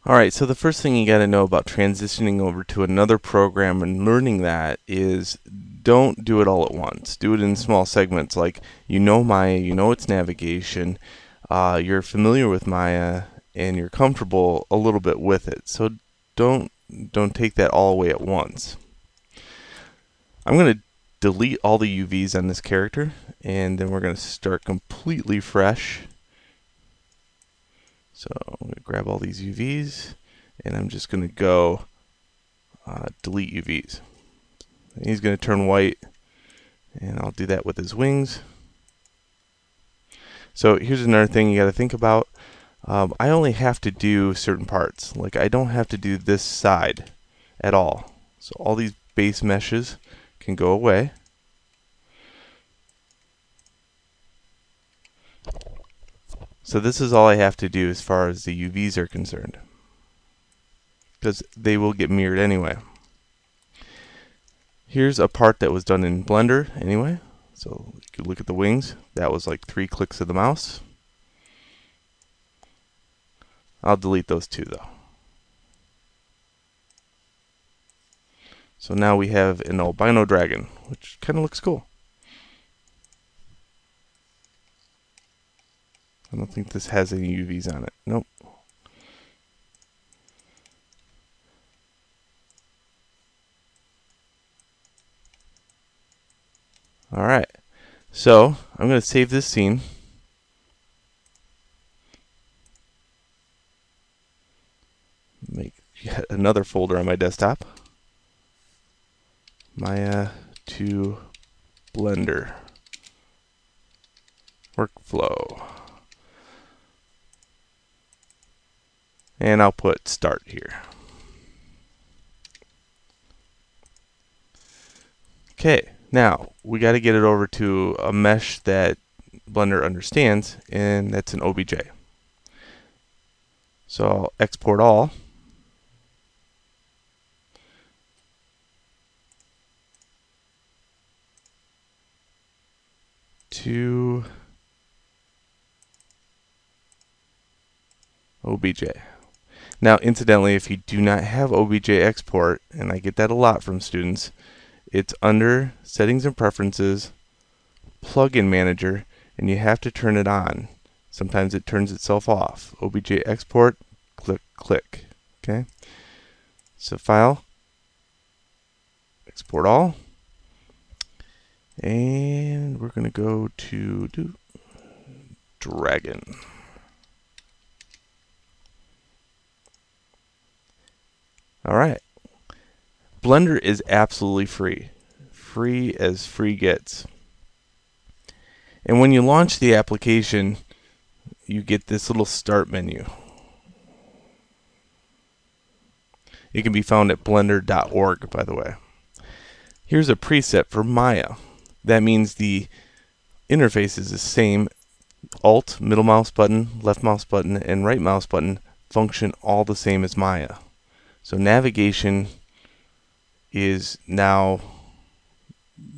Alright, so the first thing you got to know about transitioning over to another program and learning that is don't do it all at once. Do it in small segments. Like, you know Maya, you know its navigation, you're familiar with Maya, and you're comfortable a little bit with it. So don't take that all away at once. I'm going to delete all the UVs on this character, and then we're going to start completely fresh. So I'm going to grab all these UVs, and I'm just going to go delete UVs. And he's going to turn white, and I'll do that with his wings. So here's another thing you got to think about. I only have to do certain parts. Like, I don't have to do this side at all. So all these base meshes can go away. So this is all I have to do as far as the UVs are concerned, because they will get mirrored anyway. Here's a part that was done in Blender anyway. So you can look at the wings. That was like 3 clicks of the mouse. I'll delete those two though. So now we have an albino dragon, which kind of looks cool. I don't think this has any UVs on it. Nope. Alright, so I'm going to save this scene. Make yet another folder on my desktop. Maya to Blender workflow. And I'll put start here. Okay, now we got to get it over to a mesh that Blender understands, and that's an OBJ. So I'll export all. To OBJ. Now, incidentally, if you do not have OBJ export, and I get that a lot from students, it's under Settings and Preferences, Plugin Manager, and you have to turn it on. Sometimes it turns itself off. OBJ export, click. Okay. So File, Export All, and we're going to go to Dragon. Alright, Blender is absolutely free. Free as free gets. And when you launch the application, you get this little start menu. It can be found at blender.org, by the way. Here's a preset for Maya. That means the interface is the same. Alt, middle mouse button, left mouse button, and right mouse button function all the same as Maya. So navigation is now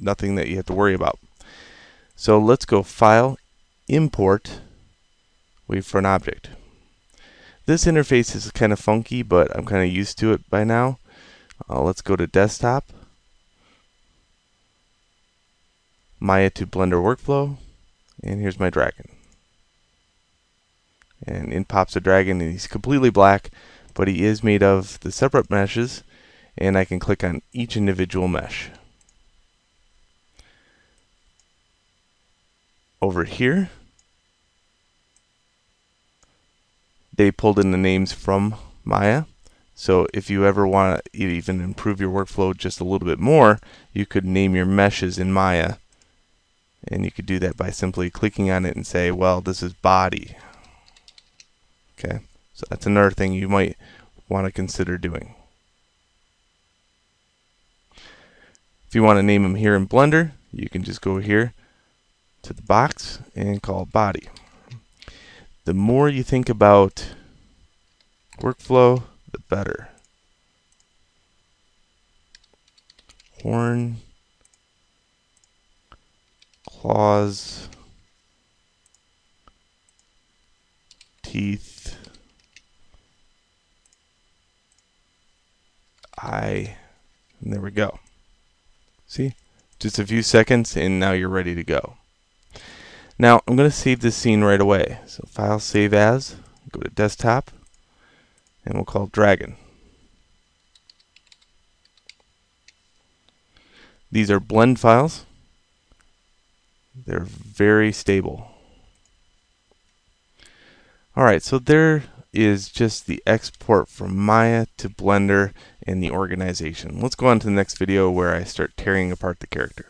nothing that you have to worry about. So let's go File, Import, Wavefront Object. This interface is kind of funky, but I'm kind of used to it by now. Let's go to Desktop, Maya to Blender Workflow, and here's my dragon. And in pops a dragon, and he's completely black, but he is made of the separate meshes, and I can click on each individual mesh. Over here, they pulled in the names from Maya. So if you ever want to even improve your workflow just a little bit more, you could name your meshes in Maya. And you could do that by simply clicking on it and say, well, this is body. Okay, so that's another thing you might want to consider doing. If you want to name them here in Blender, you can just go here to the box and call it body. The more you think about workflow, the better. Horn, claws, teeth, and there we go. See? Just a few seconds and now you're ready to go. Now I'm going to save this scene right away. So File, Save As, go to Desktop, and we'll call it Dragon. These are blend files. They're very stable. Alright, so there is just the export from Maya to Blender and the organization. Let's go on to the next video where I start tearing apart the character.